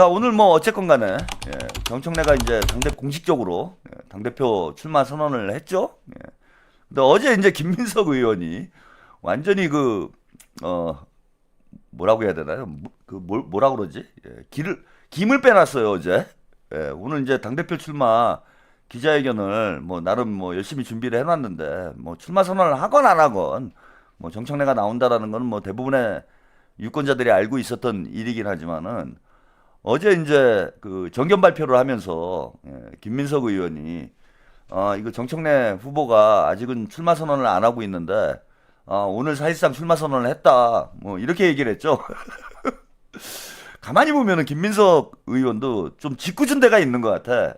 자, 오늘 뭐 어쨌건 간에 정청래가 이제 공식적으로 당대표 출마 선언을 했죠. 근데 어제 이제 김민석 의원이 완전히 뭐라고 해야 되나요? 뭐라 그러지? 김을 빼놨어요, 어제. 오늘 이제 당대표 출마 기자회견을 뭐 나름 뭐 열심히 준비를 해놨는데 뭐 출마 선언을 하건 안 하건 뭐 정청래가 나온다라는 건 뭐 대부분의 유권자들이 알고 있었던 일이긴 하지만은 어제 이제 그 정견 발표를 하면서 김민석 의원이 이거 정청래 후보가 아직은 출마 선언을 안 하고 있는데 오늘 사실상 출마 선언을 했다 뭐 이렇게 얘기를 했죠. 가만히 보면은 김민석 의원도 좀 짓궂은 데가 있는 것 같아.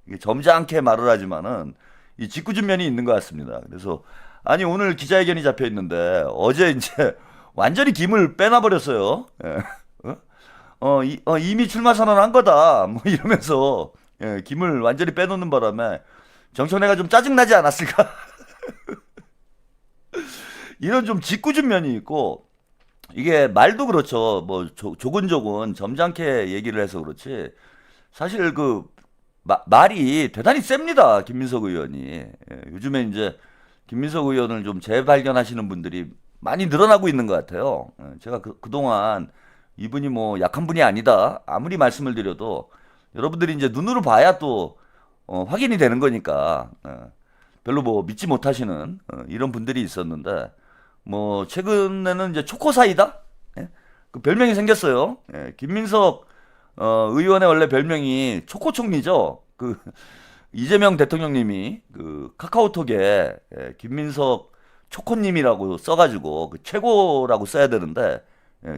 이게 점잖게 말을 하지만은 이 짓궂은 면이 있는 것 같습니다. 그래서 아니 오늘 기자회견이 잡혀 있는데 어제 이제 완전히 김을 빼놔버렸어요. 이미 출마 선언한 거다. 뭐 이러면서 김을 완전히 빼놓는 바람에 정청래가 좀 짜증나지 않았을까? 이런 좀 짓궂은 면이 있고 이게 말도 그렇죠. 뭐 조곤조곤 점잖게 얘기를 해서 그렇지. 사실 말이 대단히 셉니다. 김민석 의원이. 요즘에 이제 김민석 의원을 좀 재발견하시는 분들이 많이 늘어나고 있는 것 같아요. 제가 그동안 이분이 뭐 약한 분이 아니다. 아무리 말씀을 드려도 여러분들이 이제 눈으로 봐야 또 확인이 되는 거니까 별로 뭐 믿지 못하시는 이런 분들이 있었는데 뭐 최근에는 이제 초코사이다? 그 별명이 생겼어요. 김민석 의원의 원래 별명이 초코총리죠. 이재명 대통령님이 카카오톡에 김민석 초코님이라고 써가지고 최고라고 써야 되는데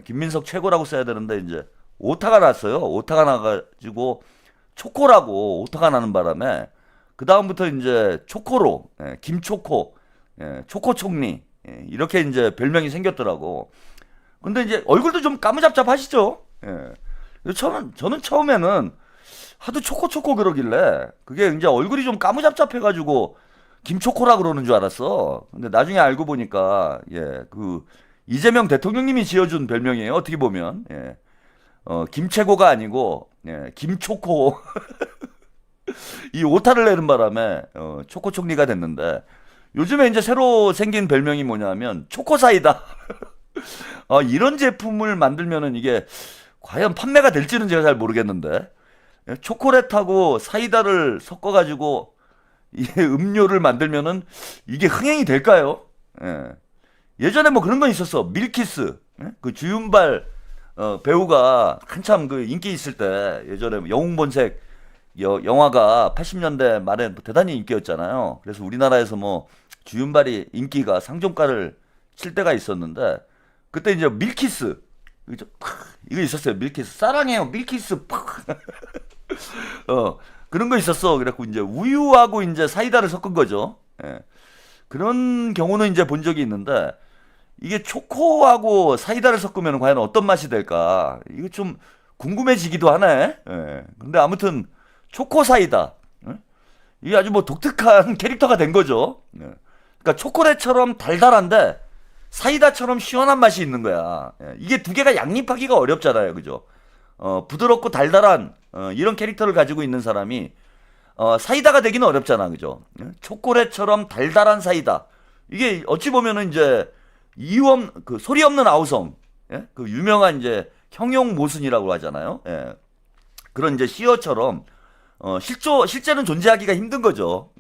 김민석 최고라고 써야 되는데 이제 오타가 났어요. 오타가 나가지고 초코라고 오타가 나는 바람에 그 다음부터 이제 초코로 김초코 초코총리 이렇게 이제 별명이 생겼더라고. 근데 이제 얼굴도 좀 까무잡잡하시죠. 저는 처음에는 하도 초코 그러길래 그게 이제 얼굴이 좀 까무잡잡해가지고 김초코라 그러는 줄 알았어. 근데 나중에 알고 보니까 이재명 대통령님이 지어준 별명이에요. 어떻게 보면 김최고가 아니고 김초코 이 오타를 내는 바람에 초코총리가 됐는데 요즘에 이제 새로 생긴 별명이 뭐냐면 초코사이다. 이런 제품을 만들면은 이게 과연 판매가 될지는 제가 잘 모르겠는데 초콜릿하고 사이다를 섞어가지고 이 음료를 만들면은 이게 흥행이 될까요? 예전에 뭐 그런 건 있었어. 밀키스. 그 주윤발 배우가 한참 인기 있을 때 예전에 영웅본색 영화가 80년대 말에 대단히 인기였잖아요. 그래서 우리나라에서 뭐 주윤발이 인기가 상종가를 칠 때가 있었는데 그때 이제 밀키스 이거 있었어요. 밀키스 사랑해요. 밀키스 그런 거 있었어. 그래갖고 이제 우유하고 이제 사이다를 섞은 거죠. 그런 경우는 이제 본 적이 있는데 이게 초코하고 사이다를 섞으면 과연 어떤 맛이 될까? 이거 좀 궁금해지기도 하네. 근데 아무튼 초코 사이다. 이게 아주 뭐 독특한 캐릭터가 된 거죠. 그러니까 초콜릿처럼 달달한데 사이다처럼 시원한 맛이 있는 거야. 이게 두 개가 양립하기가 어렵잖아요. 그죠? 부드럽고 달달한 이런 캐릭터를 가지고 있는 사람이 사이다가 되기는 어렵잖아. 그죠? 초콜릿처럼 달달한 사이다. 이게 어찌 보면은 이제 소리 없는 아우성. 그 유명한 이제 형용 모순이라고 하잖아요. 그런 이제 시어처럼 실제는 존재하기가 힘든 거죠.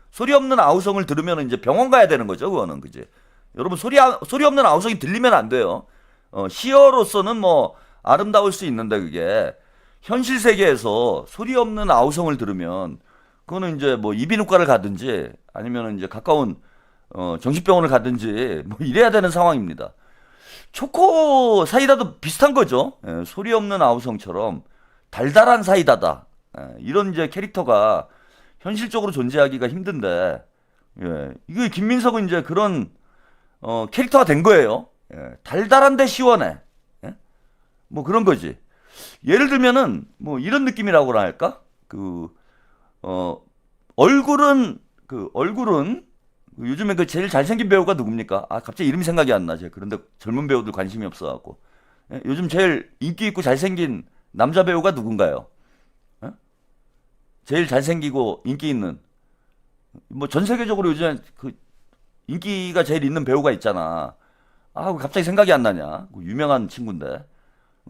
소리 없는 아우성을 들으면 이제 병원 가야 되는 거죠. 그거는 그지? 여러분 소리 없는 아우성이 들리면 안 돼요. 시어로서는 뭐 아름다울 수 있는데 그게 현실 세계에서 소리 없는 아우성을 들으면 그거는 이제 뭐 이비인후과를 가든지 아니면 이제 가까운 정신병원을 가든지 뭐 이래야 되는 상황입니다. 초코 사이다도 비슷한 거죠. 소리 없는 아우성처럼 달달한 사이다다. 이런 이제 캐릭터가 현실적으로 존재하기가 힘든데 이게 김민석은 이제 그런 캐릭터가 된 거예요. 달달한데 시원해. 뭐 그런 거지. 예를 들면은 뭐 이런 느낌이라고나 할까? 얼굴은 요즘에 제일 잘생긴 배우가 누굽니까? 갑자기 이름이 생각이 안 나죠. 그런데 젊은 배우들 관심이 없어갖고 요즘 제일 인기 있고 잘생긴 남자 배우가 누군가요? 어? 제일 잘생기고 인기 있는 뭐 전 세계적으로 요즘 그 인기가 제일 있는 배우가 있잖아. 아, 갑자기 생각이 안 나냐? 그 유명한 친구인데.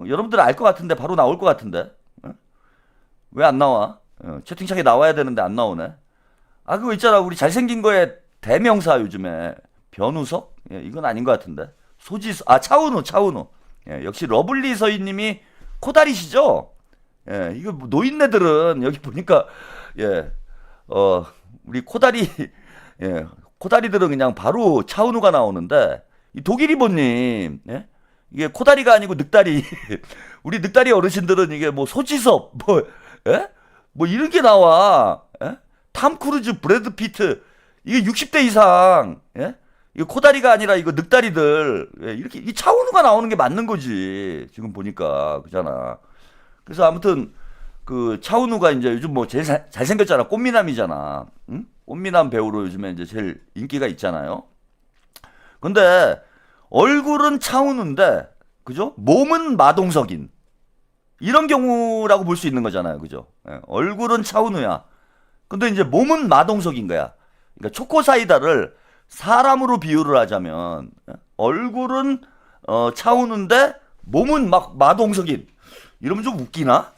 여러분들 알 것 같은데 바로 나올 것 같은데. 어? 왜 안 나와? 채팅창에 나와야 되는데 안 나오네. 아, 그거 있잖아. 우리 잘생긴 거에 대명사 요즘에 변우석? 예, 이건 아닌 것 같은데. 소지수, 아, 차은우, 차은우. 예, 역시 러블리 서희님이 코다리시죠? 예, 이거 뭐 노인네들은 여기 보니까 예, 어, 우리 코다리, 예, 코다리들은 그냥 바로 차은우가 나오는데 이 독일이보님, 예? 이게 코다리가 아니고 늑다리. 우리 늑다리 어르신들은 이게 뭐 소지섭, 뭐, 예? 뭐 이런 게 나와. 예? 탐 크루즈, 브래드 피트. 이게 60대 이상, 예? 이거 코다리가 아니라 이거 늑다리들. 예, 이렇게, 이 차은우가 나오는 게 맞는 거지. 지금 보니까. 그잖아. 그래서 아무튼, 그, 차은우가 이제 요즘 뭐 제일 잘생겼잖아. 꽃미남이잖아. 응? 꽃미남 배우로 요즘에 이제 제일 인기가 있잖아요. 근데, 얼굴은 차은우인데, 그죠? 몸은 마동석인. 이런 경우라고 볼 수 있는 거잖아요. 그죠? 예, 얼굴은 차은우야. 근데 이제 몸은 마동석인 거야. 그러니까 초코사이다를 사람으로 비유를 하자면, 예, 얼굴은 차은우인데, 몸은 막 마동석인. 이러면 좀 웃기나?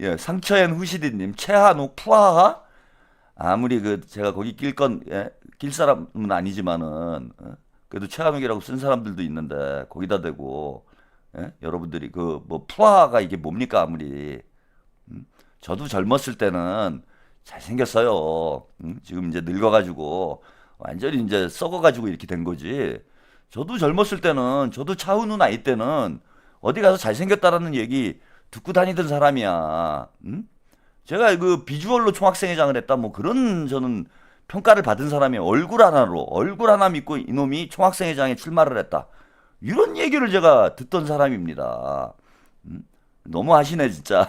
예, 상처엔 후시디님, 최한욱, 푸하하? 아무리 그, 제가 거기 예, 낄 사람은 아니지만은, 그래도 최한욱이라고 쓴 사람들도 있는데, 거기다 대고, 예? 여러분들이 그, 뭐, 푸하가 이게 뭡니까, 아무리. 저도 젊었을 때는 잘생겼어요. 지금 이제 늙어가지고, 완전히 이제 썩어가지고 이렇게 된 거지. 저도 젊었을 때는, 저도 차은우 나이 때는, 어디 가서 잘생겼다라는 얘기 듣고 다니던 사람이야. 제가 그 비주얼로 총학생회장을 했다 뭐 그런 저는 평가를 받은 사람이 얼굴 하나 믿고 이놈이 총학생회장에 출마를 했다. 이런 얘기를 제가 듣던 사람입니다. 너무 하시네 진짜.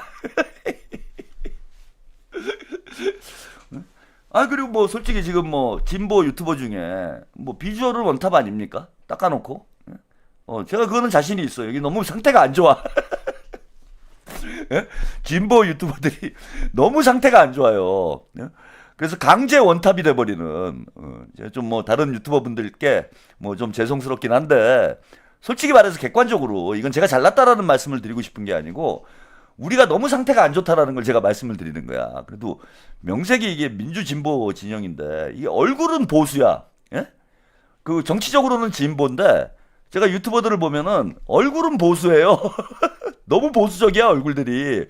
아 그리고 뭐 솔직히 지금 뭐 진보 유튜버 중에 뭐 비주얼은 원탑 아닙니까? 닦아놓고. 제가 그거는 자신이 있어요. 여기 너무 상태가 안 좋아. 예? 진보 유튜버들이 너무 상태가 안 좋아요. 예? 그래서 강제 원탑이 돼버리는 좀 뭐 다른 유튜버 분들께 뭐 좀 죄송스럽긴 한데 솔직히 말해서 객관적으로 이건 제가 잘났다라는 말씀을 드리고 싶은 게 아니고 우리가 너무 상태가 안 좋다라는 걸 제가 말씀을 드리는 거야. 그래도 명색이 이게 민주 진보 진영인데 이게 얼굴은 보수야. 예? 그 정치적으로는 진보인데 제가 유튜버들을 보면은 얼굴은 보수예요. 너무 보수적이야 얼굴들이.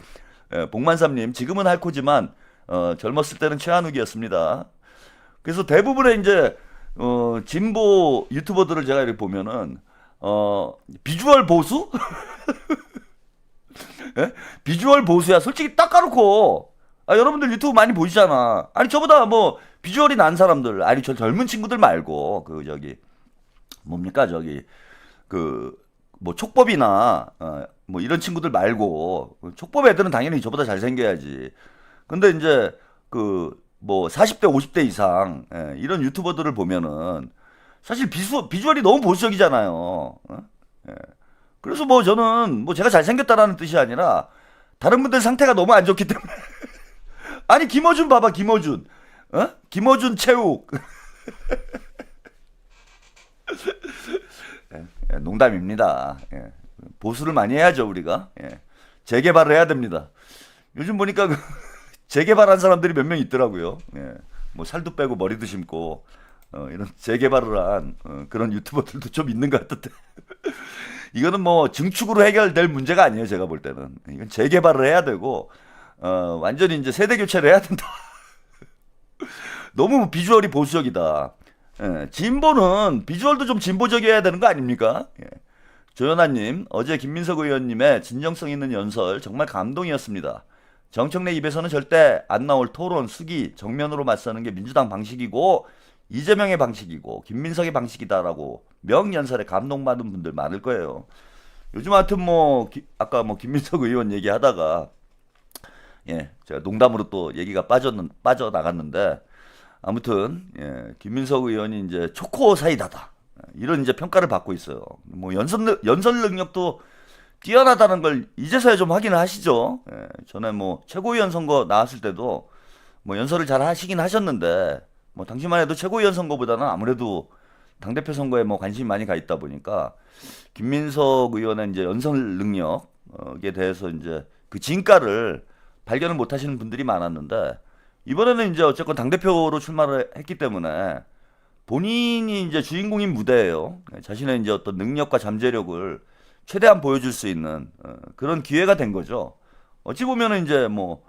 예, 복만삼님 지금은 할코지만 젊었을 때는 최한욱이었습니다. 그래서 대부분의 이제 진보 유튜버들을 제가 이렇게 보면은 비주얼 보수? 예? 비주얼 보수야. 솔직히 딱 까놓고 여러분들 유튜브 많이 보시잖아. 아니 저보다 뭐 비주얼이 난 사람들 아니 저 젊은 친구들 말고 그 저기 뭡니까 저기 그 뭐 촉법이나 뭐 이런 친구들 말고 촉법 애들은 당연히 저보다 잘생겨야지. 근데 이제 그 뭐 40대 50대 이상 이런 유튜버들을 보면은 사실 비주얼이 너무 보수적이잖아요. 예. 그래서 뭐 저는 뭐 제가 잘생겼다라는 뜻이 아니라 다른 분들 상태가 너무 안 좋기 때문에 아니 김어준 봐봐 김어준 김어준 체육 농담입니다. 예. 보수를 많이 해야죠 우리가. 예. 재개발을 해야 됩니다. 요즘 보니까 그 재개발한 사람들이 몇 명 있더라고요. 예. 뭐 살도 빼고 머리도 심고 이런 재개발을 한 그런 유튜버들도 좀 있는 것 같은데 이거는 뭐 증축으로 해결될 문제가 아니에요. 제가 볼 때는 이건 재개발을 해야 되고 완전히 이제 세대 교체를 해야 된다. 너무 비주얼이 보수적이다. 예, 진보는 비주얼도 좀 진보적이어야 되는 거 아닙니까? 예. 조연아님, 어제 김민석 의원님의 진정성 있는 연설 정말 감동이었습니다. 정청래 입에서는 절대 안 나올 토론, 수기, 정면으로 맞서는 게 민주당 방식이고 이재명의 방식이고 김민석의 방식이다라고 명연설에 감동받은 분들 많을 거예요. 요즘 하여튼 뭐 아까 뭐 김민석 의원 얘기하다가 예, 제가 농담으로 또 얘기가 빠져나갔는데 아무튼 예, 김민석 의원이 이제 초코 사이다다. 이런 이제 평가를 받고 있어요. 뭐 연설 능력도 뛰어나다는 걸 이제서야 좀 확인을 하시죠. 예, 전에 뭐 최고위원 선거 나왔을 때도 뭐 연설을 잘 하시긴 하셨는데 뭐 당시만 해도 최고위원 선거보다는 아무래도 당대표 선거에 뭐 관심이 많이 가 있다 보니까 김민석 의원의 이제 연설 능력에 대해서 이제 그 진가를 발견을 못 하시는 분들이 많았는데 이번에는 이제 어쨌건 당대표로 출마를 했기 때문에 본인이 이제 주인공인 무대예요. 자신의 이제 어떤 능력과 잠재력을 최대한 보여줄 수 있는 그런 기회가 된 거죠. 어찌 보면은 이제 뭐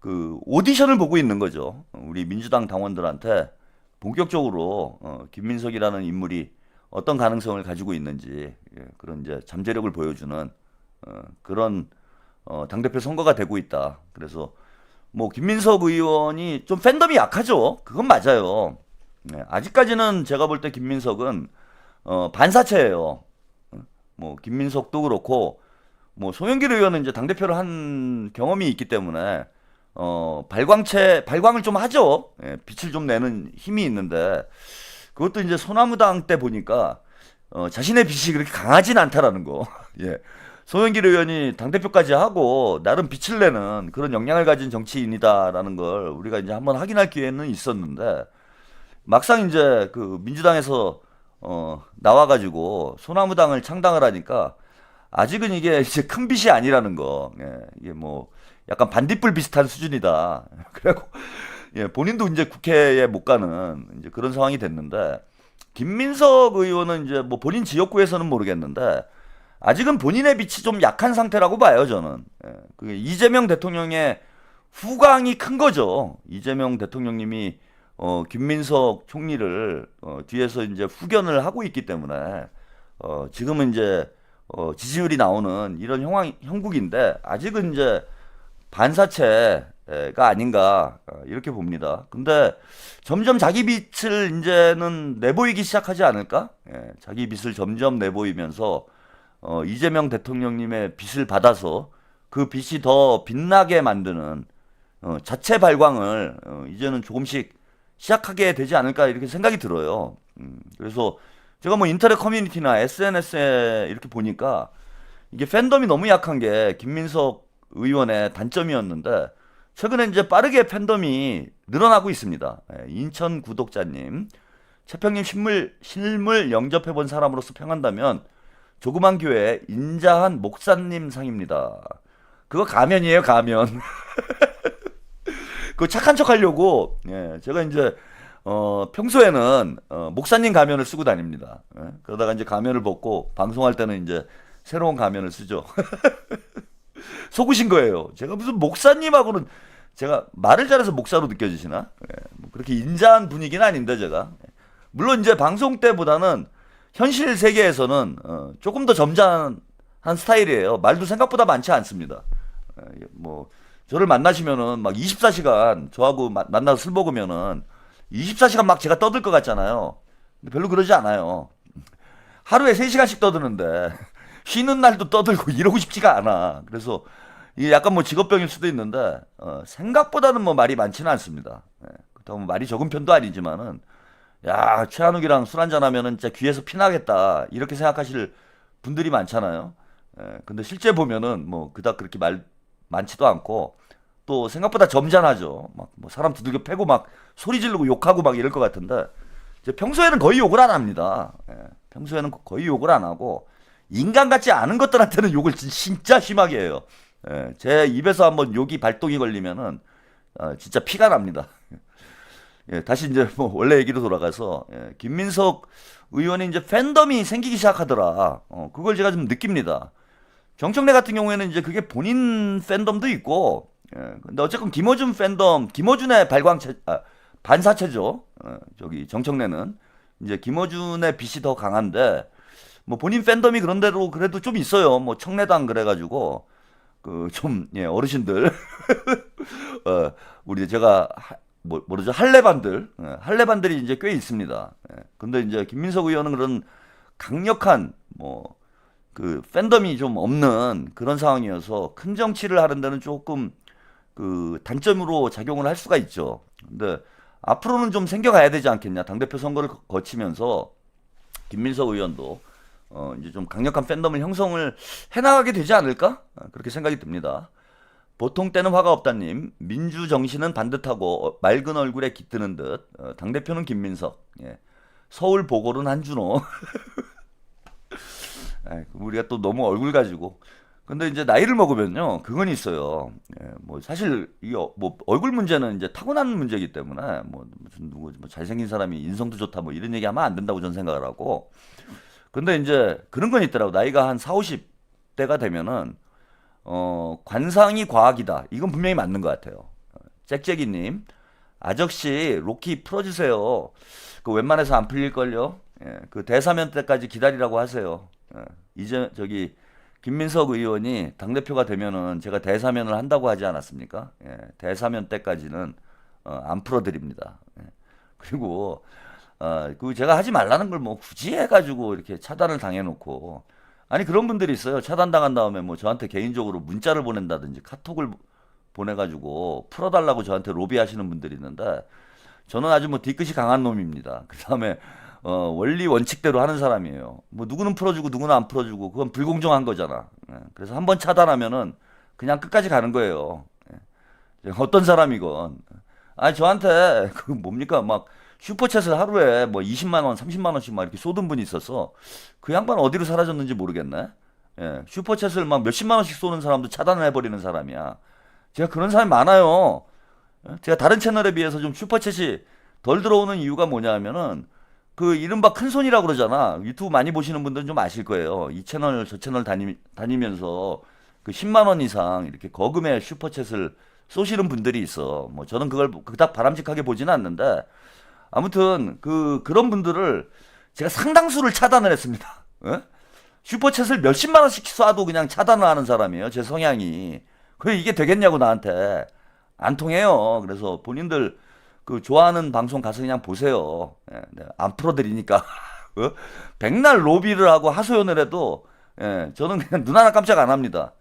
그 오디션을 보고 있는 거죠. 우리 민주당 당원들한테 본격적으로 김민석이라는 인물이 어떤 가능성을 가지고 있는지 그런 이제 잠재력을 보여주는 그런 당대표 선거가 되고 있다. 그래서 뭐 김민석 의원이 좀 팬덤이 약하죠. 그건 맞아요. 네, 아직까지는 제가 볼 때 김민석은 반사체예요. 뭐 김민석도 그렇고 뭐 송영길 의원은 이제 당대표를 한 경험이 있기 때문에 발광을 좀 하죠. 예, 빛을 좀 내는 힘이 있는데 그것도 이제 소나무당 때 보니까 자신의 빛이 그렇게 강하진 않다라는 거. 예. 송영길 의원이 당대표까지 하고 나름 빛을 내는 그런 역량을 가진 정치인이다라는 걸 우리가 이제 한번 확인할 기회는 있었는데 막상 이제 그 민주당에서 나와가지고 소나무당을 창당을 하니까 아직은 이게 이제 큰 빛이 아니라는 거. 예, 이게 뭐 약간 반딧불 비슷한 수준이다. 그래고 예, 본인도 이제 국회에 못 가는 이제 그런 상황이 됐는데 김민석 의원은 이제 뭐 본인 지역구에서는 모르겠는데 아직은 본인의 빛이 좀 약한 상태라고 봐요, 저는. 예, 그게 이재명 대통령의 후광이 큰 거죠. 이재명 대통령님이 김민석 총리를 뒤에서 이제 후견을 하고 있기 때문에 지금은 이제 지지율이 나오는 이런 형국인데 아직은 이제 반사체가 아닌가 이렇게 봅니다. 근데 점점 자기 빛을 이제는 내보이기 시작하지 않을까? 예, 자기 빛을 점점 내보이면서 이재명 대통령님의 빛을 받아서 그 빛이 더 빛나게 만드는 자체 발광을 이제는 조금씩 시작하게 되지 않을까 이렇게 생각이 들어요. 그래서 제가 뭐 인터넷 커뮤니티나 SNS에 이렇게 보니까 이게 팬덤이 너무 약한 게 김민석 의원의 단점이었는데 최근에 이제 빠르게 팬덤이 늘어나고 있습니다. 예, 인천 구독자님, 최평님 실물 영접해본 사람으로서 평한다면 조그만 교회 인자한 목사님 상입니다. 그거 가면이에요, 가면. 그 착한 척 하려고 예, 제가 이제 평소에는 목사님 가면을 쓰고 다닙니다. 예, 그러다가 이제 가면을 벗고 방송할 때는 이제 새로운 가면을 쓰죠. 속으신 거예요. 제가 무슨 목사님하고는 제가 말을 잘해서 목사로 느껴지시나? 예, 뭐 그렇게 인자한 분위기는 아닌데 제가. 물론 이제 방송 때보다는 현실 세계에서는 조금 더 점잖은 스타일이에요. 말도 생각보다 많지 않습니다. 뭐 저를 만나시면은 막 24시간 저하고 만나서 술 먹으면은 24시간 막 제가 떠들 것 같잖아요. 근데 별로 그러지 않아요. 하루에 3시간씩 떠드는데 쉬는 날도 떠들고 이러고 싶지가 않아. 그래서 이게 약간 뭐 직업병일 수도 있는데 생각보다는 뭐 말이 많지는 않습니다. 그렇다고 뭐 말이 적은 편도 아니지만은 야 최한욱이랑 술 한잔 하면은 진짜 귀에서 피나겠다 이렇게 생각하실 분들이 많잖아요. 근데 실제 보면은 뭐 그닥 그렇게 말 많지도 않고 또 생각보다 점잖하죠. 막 뭐 사람 두들겨 패고 막 소리 지르고 욕하고 막 이럴 것 같은데 이제 평소에는 거의 욕을 안 합니다. 평소에는 거의 욕을 안 하고 인간 같지 않은 것들한테는 욕을 진짜 심하게 해요. 제 입에서 한번 욕이 발동이 걸리면은 진짜 피가 납니다. 예, 다시 이제 뭐 원래 얘기로 돌아가서 김민석 의원이 이제 팬덤이 생기기 시작하더라. 그걸 제가 좀 느낍니다. 정청래 같은 경우에는 이제 그게 본인 팬덤도 있고, 근데 어쨌건 김어준 팬덤, 김어준의 반사체죠. 저기 정청래는 이제 김어준의 빛이 더 강한데, 뭐 본인 팬덤이 그런대로 그래도 좀 있어요. 뭐 청래당 그래가지고 그 좀 어르신들, 우리 제가 뭐죠 할레반들이 이제 꽤 있습니다. 근데 이제 김민석 의원은 그런 강력한 뭐 그 팬덤이 좀 없는 그런 상황이어서 큰 정치를 하는 데는 조금 그 단점으로 작용을 할 수가 있죠. 근데 앞으로는 좀 생겨가야 되지 않겠냐. 당대표 선거를 거치면서 김민석 의원도 이제 좀 강력한 팬덤을 형성을 해나가게 되지 않을까? 그렇게 생각이 듭니다. 보통 때는 화가 없다님, 민주 정신은 반듯하고 맑은 얼굴에 깃드는 듯, 당대표는 김민석, 예. 서울 보궐은 한준호. 우리가 또 너무 얼굴 가지고. 근데 이제 나이를 먹으면요, 그건 있어요. 예, 뭐 사실 이 뭐 얼굴 문제는 이제 타고난 문제이기 때문에 뭐 무슨 누구 뭐 잘생긴 사람이 인성도 좋다 뭐 이런 얘기하면 안 된다고 저는 생각을 하고. 근데 이제 그런 건 있더라고. 나이가 한 4, 50대가 되면은 관상이 과학이다. 이건 분명히 맞는 것 같아요. 짹짹이님, 아적씨 로키 풀어주세요. 그 웬만해서 안 풀릴걸요. 예, 그 대사면 때까지 기다리라고 하세요. 예, 이제 저기 김민석 의원이 당대표가 되면은 제가 대사면을 한다고 하지 않았습니까? 예, 대사면 때까지는 안 풀어드립니다. 예. 그리고 그 제가 하지 말라는 걸 뭐 굳이 해가지고 이렇게 차단을 당해놓고 아니 그런 분들이 있어요. 차단당한 다음에 뭐 저한테 개인적으로 문자를 보낸다든지 카톡을 보내가지고 풀어달라고 저한테 로비하시는 분들이 있는데 저는 아주 뭐 뒤끝이 강한 놈입니다. 그 다음에 원리 원칙대로 하는 사람이에요. 뭐 누구는 풀어주고 누구는 안 풀어주고 그건 불공정한 거잖아. 예. 그래서 한번 차단하면은 그냥 끝까지 가는 거예요. 예. 어떤 사람이건. 아니 저한테 그 뭡니까 막 슈퍼챗을 하루에 뭐 20만 원, 30만 원씩 막 이렇게 쏟은 분이 있어서 그 양반 어디로 사라졌는지 모르겠네. 예. 슈퍼챗을 막 몇십만 원씩 쏘는 사람도 차단을 해버리는 사람이야. 제가 그런 사람이 많아요. 예? 제가 다른 채널에 비해서 좀 슈퍼챗이 덜 들어오는 이유가 뭐냐 하면은 그 이른바 큰손이라고 그러잖아. 유튜브 많이 보시는 분들은 좀 아실 거예요. 이 채널 저 채널 다니면서 그 10만 원 이상 이렇게 거금의 슈퍼챗을 쏘시는 분들이 있어. 뭐 저는 그걸 그닥 바람직하게 보지는 않는데 아무튼 그런 분들을 제가 상당수를 차단을 했습니다. 예? 슈퍼챗을 몇십만 원씩 쏴도 그냥 차단을 하는 사람이에요. 제 성향이. 그게 이게 되겠냐고 나한테. 안 통해요. 그래서 본인들 그 좋아하는 방송 가서 그냥 보세요. 예, 내가 안 풀어드리니까. 어? 백날 로비를 하고 하소연을 해도 예, 저는 그냥 눈 하나 깜짝 안 합니다.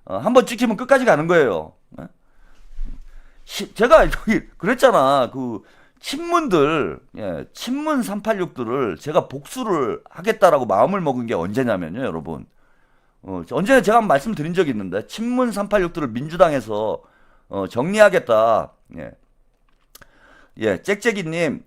한번 찍히면 끝까지 가는 거예요. 예? 제가 여기 그랬잖아. 그 친문들, 예, 친문 386들을 제가 복수를 하겠다라고 마음을 먹은 게 언제냐면요, 여러분. 언제 제가 한번 말씀드린 적이 있는데, 친문 386들을 민주당에서 정리하겠다. 예, 예, 짹짹이님,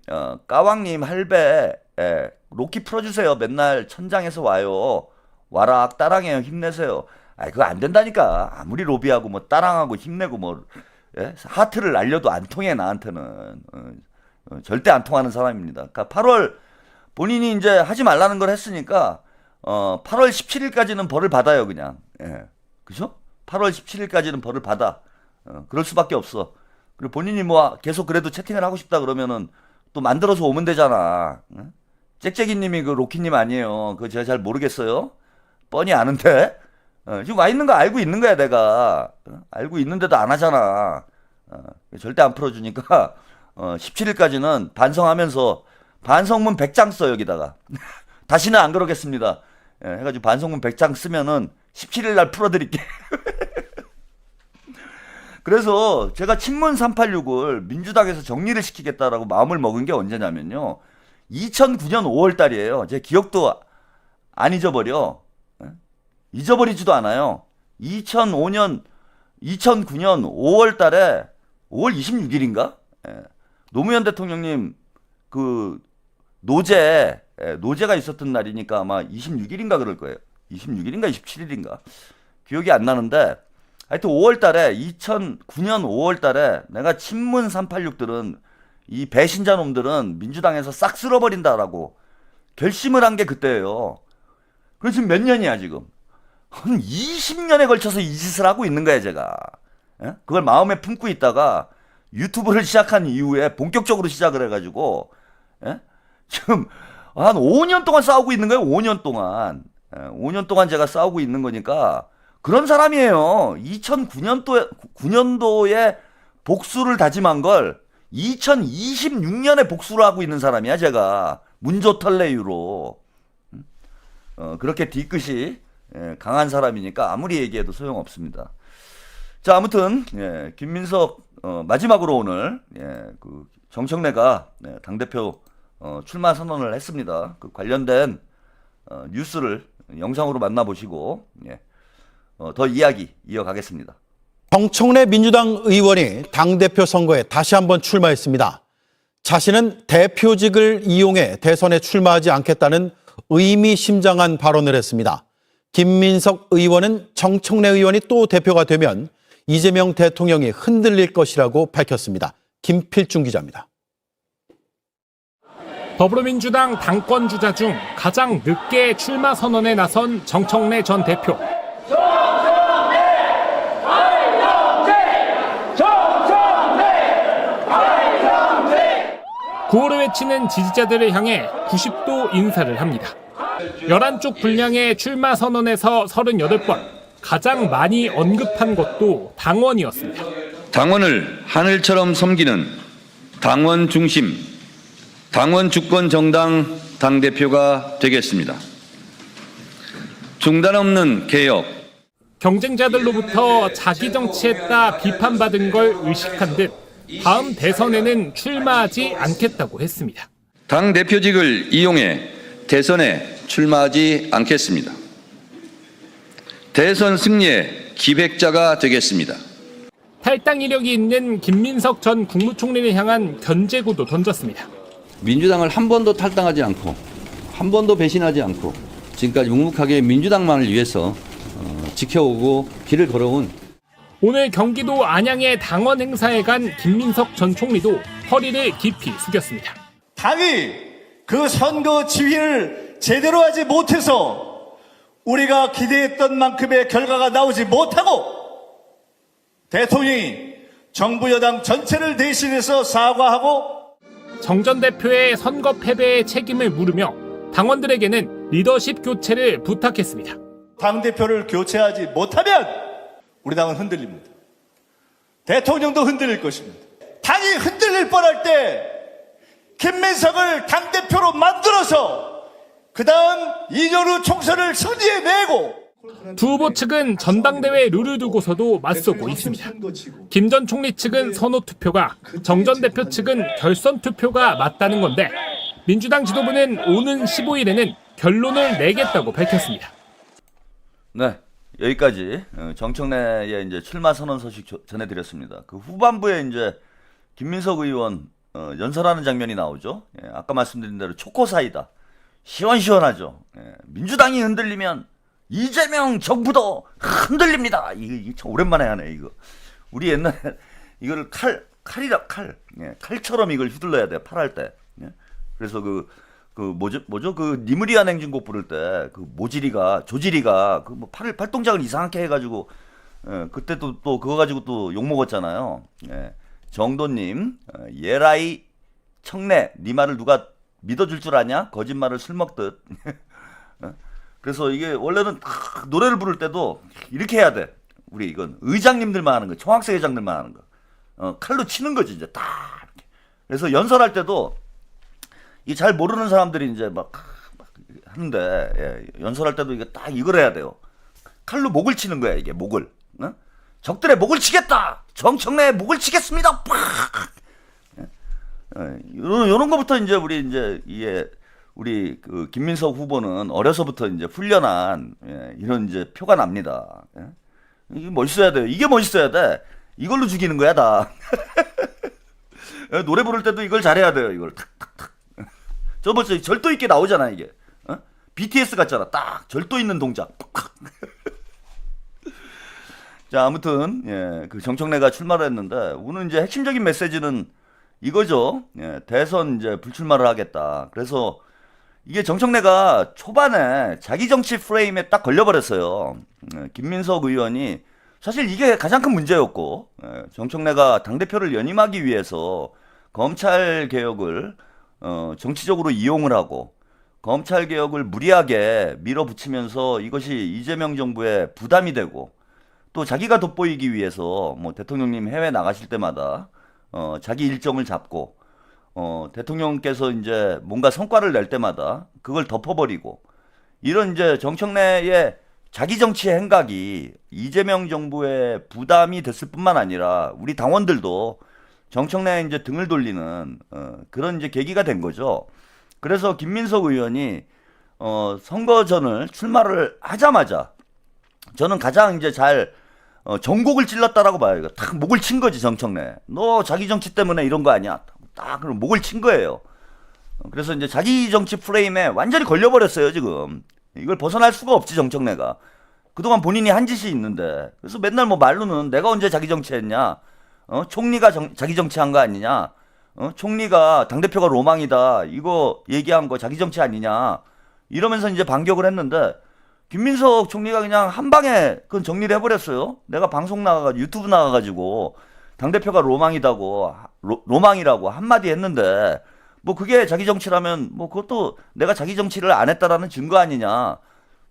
까왕님, 할배, 예, 로키 풀어주세요. 맨날 천장에서 와요. 와락, 따랑해요. 힘내세요. 아이, 그거 안 된다니까. 아무리 로비하고 뭐 따랑하고 힘내고 뭐, 예? 하트를 날려도 안 통해, 나한테는. 절대 안 통하는 사람입니다. 그러니까 8월 본인이 이제 하지 말라는 걸 했으니까 8월 17일까지는 벌을 받아요, 그냥. 예. 그죠? 8월 17일까지는 벌을 받아. 그럴 수밖에 없어. 그리고 본인이 뭐 계속 그래도 채팅을 하고 싶다 그러면은 또 만들어서 오면 되잖아. 짹짹이님이 그 로키님 아니에요. 그거 제가 잘 모르겠어요. 뻔히 아는데. 지금 와 있는 거 알고 있는 거야, 내가. 알고 있는데도 안 하잖아. 절대 안 풀어주니까 17일까지는 반성하면서 반성문 100장 써 여기다가. 다시는 안 그러겠습니다. 예, 해가지고 반성문 100장 쓰면은 17일 날 풀어드릴게. 그래서 제가 친문 386을 민주당에서 정리를 시키겠다라고 마음을 먹은 게 언제냐면요. 2009년 5월 달이에요. 제 기억도 안 잊어버려. 예? 잊어버리지도 않아요. 2009년 5월 달에 5월 26일인가? 예. 노무현 대통령님 그 노제가 있었던 날이니까 아마 26일인가 그럴 거예요. 26일인가 27일인가 기억이 안 나는데 하여튼 5월 달에 2009년 5월 달에 내가 친문 386들은 이 배신자 놈들은 민주당에서 싹 쓸어버린다라고 결심을 한 게 그때예요. 그래서 지금 몇 년이야 지금. 한 20년에 걸쳐서 이 짓을 하고 있는 거야 제가. 예? 그걸 마음에 품고 있다가 유튜브를 시작한 이후에 본격적으로 시작을 해가지고 예? 지금 한 5년 동안 싸우고 있는 거예요. 5년 동안. 5년 동안 제가 싸우고 있는 거니까 그런 사람이에요. 2009년도에 복수를 다짐한 걸 2026년에 복수를 하고 있는 사람이야 제가. 문조털레유로. 그렇게 뒤끝이 강한 사람이니까 아무리 얘기해도 소용없습니다. 자, 아무튼 김민석 마지막으로 오늘 그 정청래가 당대표 출마 선언을 했습니다. 그 관련된 뉴스를 영상으로 만나보시고 더 이야기 이어가겠습니다. 정청래 민주당 의원이 당대표 선거에 다시 한번 출마했습니다. 자신은 대표직을 이용해 대선에 출마하지 않겠다는 의미심장한 발언을 했습니다. 김민석 의원은 정청래 의원이 또 대표가 되면 이재명 대통령이 흔들릴 것이라고 밝혔습니다. 김필중 기자입니다. 더불어민주당 당권주자 중 가장 늦게 출마 선언에 나선 정청래 전 대표. 9월을 외치는 지지자들을 향해 90도 인사를 합니다. 11쪽 분량의 출마 선언에서 38번, 가장 많이 언급한 것도 당원이었습니다. 당원을 하늘처럼 섬기는 당원 중심, 당원 주권 정당 당대표가 되겠습니다. 중단 없는 개혁. 경쟁자들로부터 자기 정치했다 비판받은 걸 의식한 듯 다음 대선에는 출마하지 않겠다고 했습니다. 당대표직을 이용해 대선에 출마하지 않겠습니다. 대선 승리의 기획자가 되겠습니다. 탈당 이력이 있는 김민석 전 국무총리를 향한 견제구도 던졌습니다. 민주당을 한 번도 탈당하지 않고 한 번도 배신하지 않고 지금까지 묵묵하게 민주당만을 위해서 지켜오고 길을 걸어온 오늘 경기도 안양의 당원 행사에 간 김민석 전 총리도 허리를 깊이 숙였습니다. 당이 그 선거 지휘를 제대로 하지 못해서 우리가 기대했던 만큼의 결과가 나오지 못하고 대통령이 정부 여당 전체를 대신해서 사과하고 정 전 대표의 선거 패배의 책임을 물으며 당원들에게는 리더십 교체를 부탁했습니다. 당대표를 교체하지 못하면 우리 당은 흔들립니다. 대통령도 흔들릴 것입니다. 당이 흔들릴 뻔할 때 김민석을 당대표로 만들어서 그 다음 2년 후 총선을 승리해내고 두 후보 측은 전당대회 룰을 두고서도 맞서고 있습니다. 김 전 총리 측은 선호 투표가, 정 전 대표 측은 결선 투표가 맞다는 건데 민주당 지도부는 오는 15일에는 결론을 내겠다고 밝혔습니다. 네, 여기까지 정청래의 이제 출마 선언 소식 전해드렸습니다. 그 후반부에 이제 김민석 의원 연설하는 장면이 나오죠. 아까 말씀드린 대로 초코사이다. 시원시원하죠. 민주당이 흔들리면 이재명 정부도 흔들립니다. 이거 참 오랜만에 하네 이거. 우리 옛날에 이거를 칼이라 칼처럼 이걸 휘둘러야 돼 팔할 때. 그래서 그 뭐죠 그 니무리안 행진곡 부를 때 그 조지리가 그 뭐 팔 동작을 이상하게 해가지고 그때 또 그거 가지고 또 욕 먹었잖아요. 정도님 예라이 청래 네 말을 누가 믿어줄 줄 아냐? 거짓말을 술 먹듯. 그래서 이게 원래는 노래를 부를 때도 이렇게 해야 돼. 우리 이건 의장님들만 하는 거, 총학생 회장들만 하는 거. 칼로 치는 거지 이제 딱. 그래서 연설할 때도 이 잘 모르는 사람들이 이제 막 하는데 연설할 때도 이게 딱 이걸 해야 돼요. 칼로 목을 치는 거야 이게 목을. 적들의 목을 치겠다. 정청래의 목을 치겠습니다. 이런 거부터 이제 우리 그 김민석 후보는 어려서부터 이제 훈련한 이런 이제 표가 납니다. 이게 멋있어야 돼요. 이게 멋있어야 돼. 이걸로 죽이는 거야 다. 노래 부를 때도 이걸 잘해야 돼요. 이걸 탁탁탁. 저 벌써 절도 있게 나오잖아 이게. BTS 같잖아. 딱 절도 있는 동작. 자 아무튼 그 정청래가 출마를 했는데 오늘 이제 핵심적인 메시지는 이거죠. 대선 이제 불출마를 하겠다. 그래서 이게 정청래가 초반에 자기 정치 프레임에 딱 걸려버렸어요. 김민석 의원이 사실 이게 가장 큰 문제였고 정청래가 당대표를 연임하기 위해서 검찰 개혁을 정치적으로 이용을 하고 검찰 개혁을 무리하게 밀어붙이면서 이것이 이재명 정부의 부담이 되고 또 자기가 돋보이기 위해서 뭐 대통령님 해외 나가실 때마다 자기 일정을 잡고 대통령께서 이제 뭔가 성과를 낼 때마다 그걸 덮어버리고 이런 이제 정청래의 자기 정치의 행각이 이재명 정부의 부담이 됐을 뿐만 아니라 우리 당원들도 정청래에 이제 등을 돌리는 그런 이제 계기가 된 거죠. 그래서 김민석 의원이 선거전을 출마를 하자마자 저는 가장 이제 잘 전곡을 찔렀다라고 봐요. 이거 탁 목을 친 거지 정청래. 너 자기 정치 때문에 이런 거 아니야? 딱 그럼 목을 친 거예요. 그래서 이제 자기 정치 프레임에 완전히 걸려버렸어요 지금. 이걸 벗어날 수가 없지 정청래가. 그동안 본인이 한 짓이 있는데. 그래서 맨날 뭐 말로는 내가 언제 자기 정치했냐? 총리가 자기 정치한 거 아니냐? 총리가 당대표가 로망이다. 이거 얘기한 거 자기 정치 아니냐? 이러면서 이제 반격을 했는데 김민석 총리가 그냥 한 방에 그건 정리를 해버렸어요. 내가 방송 나가가지고 유튜브 나가가지고 당대표가 로망이라고 로망이라고 한마디 했는데 뭐 그게 자기 정치라면 뭐 그것도 내가 자기 정치를 안 했다라는 증거 아니냐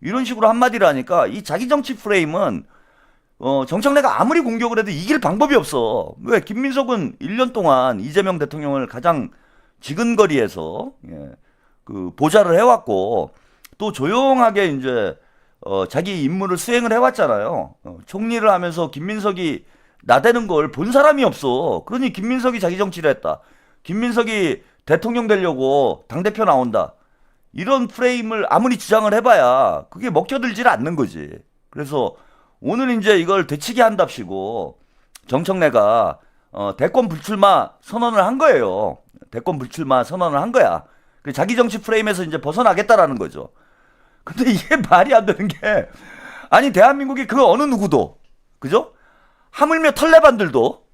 이런 식으로 한마디를 하니까 이 자기 정치 프레임은 정청래가 아무리 공격을 해도 이길 방법이 없어. 왜 김민석은 1년 동안 이재명 대통령을 가장 지근거리에서 그 보좌를 해왔고 또 조용하게 이제 자기 임무를 수행을 해왔잖아요. 총리를 하면서 김민석이 나대는 걸 본 사람이 없어. 그러니 김민석이 자기 정치를 했다. 김민석이 대통령 되려고 당대표 나온다. 이런 프레임을 아무리 주장을 해봐야 그게 먹혀들질 않는 거지. 그래서 오늘 이제 이걸 되치게 한답시고 정청래가 대권 불출마 선언을 한 거예요. 대권 불출마 선언을 한 거야. 자기 정치 프레임에서 이제 벗어나겠다라는 거죠. 근데 이게 말이 안 되는 게 아니 대한민국이 그 어느 누구도 그죠? 하물며 털레반들도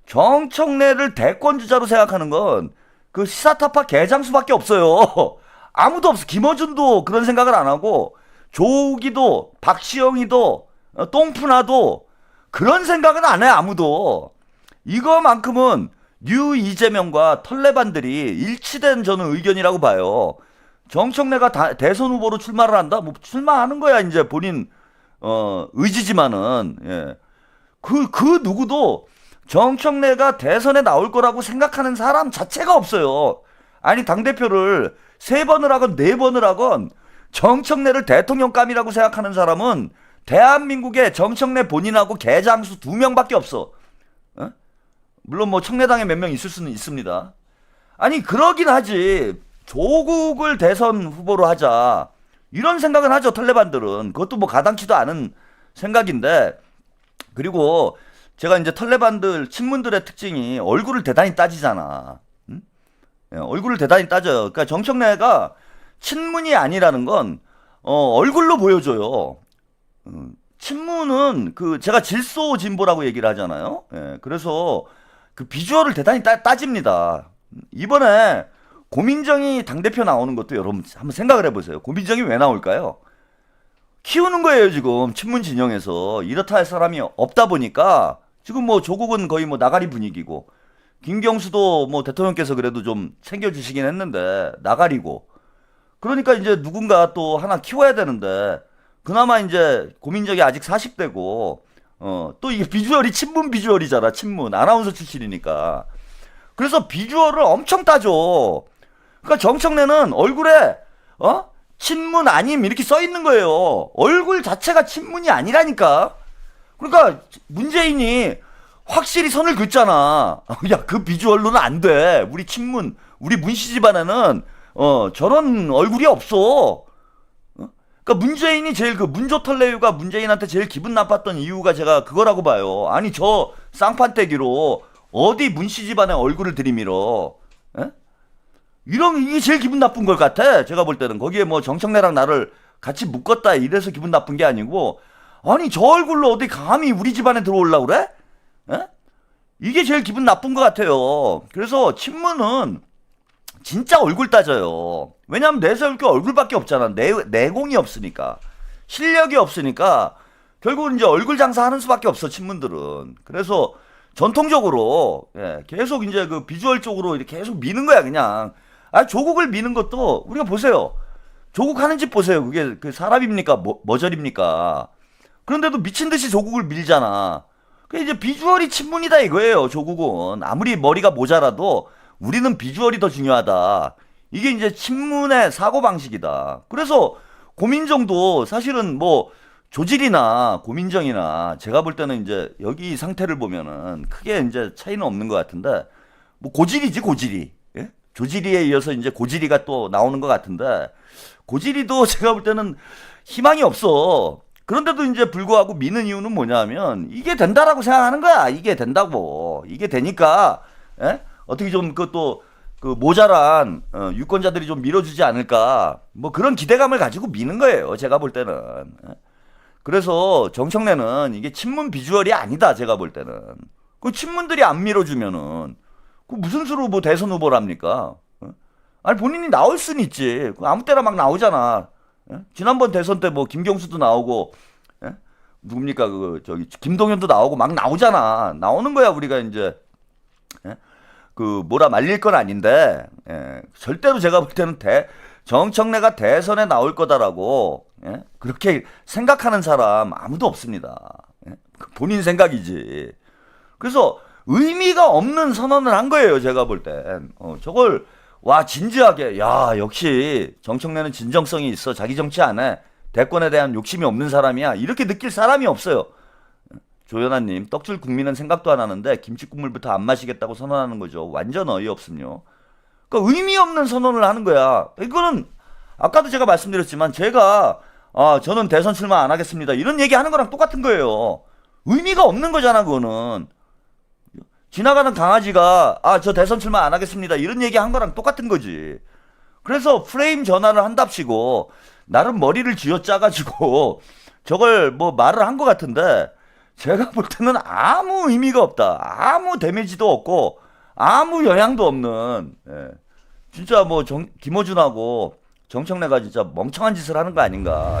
정청래를 대권 주자로 생각하는 건 그 시사타파 개장수밖에 없어요. 아무도 없어. 김어준도 그런 생각을 안 하고 조우기도 박시영이도 똥푸나도 그런 생각은 안 해. 아무도. 이거만큼은 뉴 이재명과 털레반들이 일치된 저는 의견이라고 봐요. 정청래가 대선 후보로 출마를 한다? 뭐 출마하는 거야 이제 본인 의지지만은 예. 그 누구도 정청래가 대선에 나올 거라고 생각하는 사람 자체가 없어요. 아니 당대표를 3번을 하건 4번을 하건 정청래를 대통령감이라고 생각하는 사람은 대한민국에 정청래 본인하고 개장수 2명밖에 없어. 물론 뭐 청래당에 몇 명 있을 수는 있습니다. 아니 그러긴 하지. 조국을 대선 후보로 하자 이런 생각은 하죠. 털레반들은. 그것도 뭐 가당치도 않은 생각인데 그리고 제가 이제 털레반들 친문들의 특징이 얼굴을 대단히 따지잖아. 응? 얼굴을 대단히 따져요. 그러니까 정청래가 친문이 아니라는 건 얼굴로 보여줘요. 친문은 그 제가 질소 진보라고 얘기를 하잖아요. 예, 그래서 그 비주얼을 대단히 따집니다. 이번에 고민정이 당대표 나오는 것도 여러분 한번 생각을 해보세요. 고민정이 왜 나올까요? 키우는 거예요 지금 친문 진영에서. 이렇다 할 사람이 없다 보니까 지금 뭐 조국은 거의 뭐 나가리 분위기고 김경수도 뭐 대통령께서 그래도 좀 챙겨주시긴 했는데 나가리고 그러니까 이제 누군가 또 하나 키워야 되는데 그나마 이제 고민정이 아직 40대고 또 이게 비주얼이 친문 비주얼이잖아. 친문 아나운서 출신이니까. 그래서 비주얼을 엄청 따져. 그러니까 정청래는 얼굴에 친문 아님 이렇게 써 있는 거예요. 얼굴 자체가 친문이 아니라니까. 그러니까 문재인이 확실히 선을 긋잖아. 야, 그 비주얼로는 안 돼. 우리 친문, 우리 문씨 집안에는 저런 얼굴이 없어. 그러니까 문재인이 제일 그 문조털레유가 문재인한테 제일 기분 나빴던 이유가 제가 그거라고 봐요. 아니 저 쌍판떼기로 어디 문씨 집안에 얼굴을 들이밀어. 에? 이게 제일 기분 나쁜 것 같아. 제가 볼 때는 거기에 뭐 정청래랑 나를 같이 묶었다 이래서 기분 나쁜 게 아니고 아니 저 얼굴로 어디 감히 우리 집안에 들어오려고 그래? 에? 이게 제일 기분 나쁜 것 같아요. 그래서 친문은 진짜 얼굴 따져요. 왜냐면 내세울 게 얼굴밖에 없잖아. 내공이 없으니까. 실력이 없으니까 결국은 이제 얼굴 장사하는 수밖에 없어 친문들은. 그래서 전통적으로 계속 이제 그 비주얼 쪽으로 이렇게 계속 미는 거야 그냥. 조국을 미는 것도 우리가 보세요. 조국 하는 짓 보세요. 그게 그 사람입니까? 머저립니까? 그런데도 미친 듯이 조국을 밀잖아. 그 이제 비주얼이 친문이다 이거예요. 조국은 아무리 머리가 모자라도 우리는 비주얼이 더 중요하다. 이게 이제 친문의 사고방식이다. 그래서 고민정도 사실은 뭐 조질이나 고민정이나 제가 볼 때는 이제 여기 상태를 보면은 크게 이제 차이는 없는 것 같은데 뭐 고질이지 고질이. 예? 조지리에 이어서 이제 고지리가 또 나오는 것 같은데, 고지리도 제가 볼 때는 희망이 없어. 그런데도 이제 불구하고 미는 이유는 뭐냐면 이게 된다라고 생각하는 거야. 이게 된다고. 이게 되니까 어떻게 좀 그것도 그 모자란 유권자들이 좀 밀어주지 않을까. 뭐 그런 기대감을 가지고 미는 거예요. 제가 볼 때는. 그래서 정청래는 이게 친문 비주얼이 아니다. 제가 볼 때는. 그 친문들이 안 밀어주면은 그 무슨 수로 뭐 대선 후보랍니까? 아니 본인이 나올 수는 있지. 아무 때나 막 나오잖아. 지난번 대선 때 뭐 김경수도 나오고, 누굽니까 그 저기 김동연도 나오고 막 나오잖아. 나오는 거야 우리가 이제 그 뭐라 말릴 건 아닌데, 절대로 제가 볼 때는 정청래가 대선에 나올 거다라고 그렇게 생각하는 사람 아무도 없습니다. 본인 생각이지. 그래서 의미가 없는 선언을 한 거예요. 제가 볼 땐. 저걸 와 진지하게 야 역시 정청래는 진정성이 있어. 자기 정치 안 해. 대권에 대한 욕심이 없는 사람이야. 이렇게 느낄 사람이 없어요. 조연아님 떡줄 국민은 생각도 안 하는데 김치국물부터 안 마시겠다고 선언하는 거죠. 완전 어이없음요. 그러니까 의미 없는 선언을 하는 거야. 이거는 아까도 제가 말씀드렸지만 제가 저는 대선 출마 안 하겠습니다. 이런 얘기 하는 거랑 똑같은 거예요. 의미가 없는 거잖아 그거는. 지나가는 강아지가 저 대선 출마 안 하겠습니다. 이런 얘기 한 거랑 똑같은 거지. 그래서 프레임 전환을 한답시고 나름 머리를 쥐어짜가지고 저걸 뭐 말을 한 것 같은데 제가 볼 때는 아무 의미가 없다. 아무 데미지도 없고 아무 영향도 없는 진짜 뭐 김어준하고 정청래가 진짜 멍청한 짓을 하는 거 아닌가.